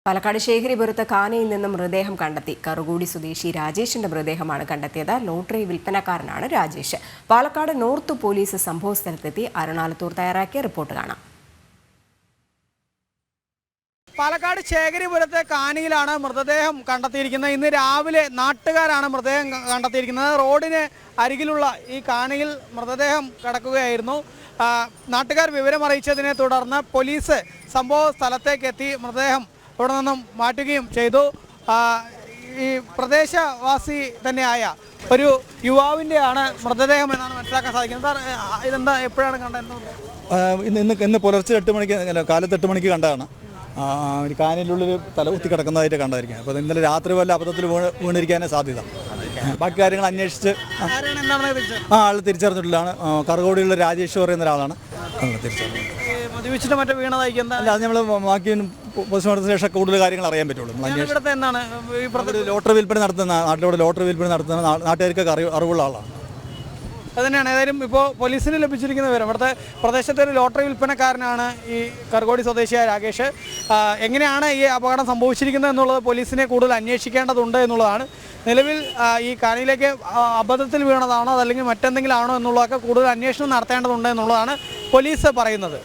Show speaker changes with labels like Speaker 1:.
Speaker 1: പാലക്കാട് ശേഖരിപുരത്ത് കാനയിൽ നിന്നും മൃതദേഹം കണ്ടെത്തി. കറുകൂടി സ്വദേശി രാജേഷിന്റെ മൃതദേഹമാണ് കണ്ടെത്തിയത്. ലോട്ടറി വിൽപ്പനക്കാരനാണ് രാജേഷ്. പാലക്കാട് നോർത്ത് പോലീസ് സംഭവസ്ഥലത്തെത്തി. അരുണാലത്തൂർ തയ്യാറാക്കിയ റിപ്പോർട്ട് കാണാം.
Speaker 2: പാലക്കാട് ശേഖരിപുരത്തെ കാനയിലാണ് മൃതദേഹം കണ്ടെത്തിയിരിക്കുന്നത്. ഇന്ന് രാവിലെ നാട്ടുകാരാണ് മൃതദേഹം കണ്ടെത്തിയിരിക്കുന്നത്. റോഡിന് അരികിലുള്ള ഈ കാനയിൽ മൃതദേഹം കിടക്കുകയായിരുന്നു. നാട്ടുകാർ വിവരമറിയിച്ചതിനെ തുടർന്ന് പോലീസ് സംഭവ സ്ഥലത്തേക്ക് എത്തി മൃതദേഹം ഇവിടെ നിന്നും മാറ്റുകയും ചെയ്തു. ഈ പ്രദേശവാസി തന്നെയായ ഒരു യുവാവിൻ്റെയാണ് മൃതദേഹം എന്നാണ് മനസ്സിലാക്കാൻ സാധിക്കുന്നത്. ഇതെന്താ എപ്പോഴാണ് കണ്ടത്?
Speaker 3: ഇന്ന് പുലർച്ചെ 8 മണിക്ക് കാലത്ത് 8 മണിക്ക് കണ്ടതാണ്. ഒരു കാനയിലുള്ളിൽ തലകുത്തി കിടക്കുന്നതായിട്ട് കണ്ടായിരിക്കും. അപ്പോൾ ഇന്നലെ രാത്രി വല്ല അബദ്ധത്തിൽ വീണിരിക്കാനേ സാധ്യത. ബാക്കി കാര്യങ്ങൾ അന്വേഷിച്ച് ആൾ തിരിച്ചറിഞ്ഞിട്ടുള്ളതാണ്. കറുകോടിയുള്ള രാജേഷ് പറയുന്ന ഒരാളാണ് തിരിച്ചറിഞ്ഞത്.
Speaker 2: അല്ല,
Speaker 3: അത് നമ്മൾ ബാക്കി പോസ്റ്റ്മോർട്ടത്തിന് ശേഷം കൂടുതൽ കാര്യങ്ങൾ അറിയാൻ പറ്റുള്ളൂ. ലോട്ടറി വിൽപ്പന നടത്തുന്ന നാട്ടിലൂടെ ലോട്ടറി വിൽപ്പന നടത്തുന്ന നാട്ടുകാർക്കൊക്കെ അറിവുള്ള ആളാണ്.
Speaker 2: അതുതന്നെയാണ്. ഏതായാലും ഇപ്പോൾ പോലീസിന് ലഭിച്ചിരിക്കുന്ന വിവരം ഇവിടുത്തെ പ്രദേശത്തെ ഒരു ലോട്ടറി വിൽപ്പനക്കാരനാണ് ഈ കറുകോടി സ്വദേശിയായ രാകേഷ്. എങ്ങനെയാണ് ഈ അപകടം സംഭവിച്ചിരിക്കുന്നത് എന്നുള്ളത് പോലീസിനെ കൂടുതൽ അന്വേഷിക്കേണ്ടതുണ്ട് എന്നുള്ളതാണ്. നിലവിൽ ഈ കാനയിലേക്ക് അബദ്ധത്തിൽ വീണതാണോ അതല്ലെങ്കിൽ മറ്റെന്തെങ്കിലും ആണോ എന്നുള്ളതൊക്കെ കൂടുതൽ അന്വേഷണം നടത്തേണ്ടതുണ്ട് എന്നുള്ളതാണ് പോലീസ് പറയുന്നത്.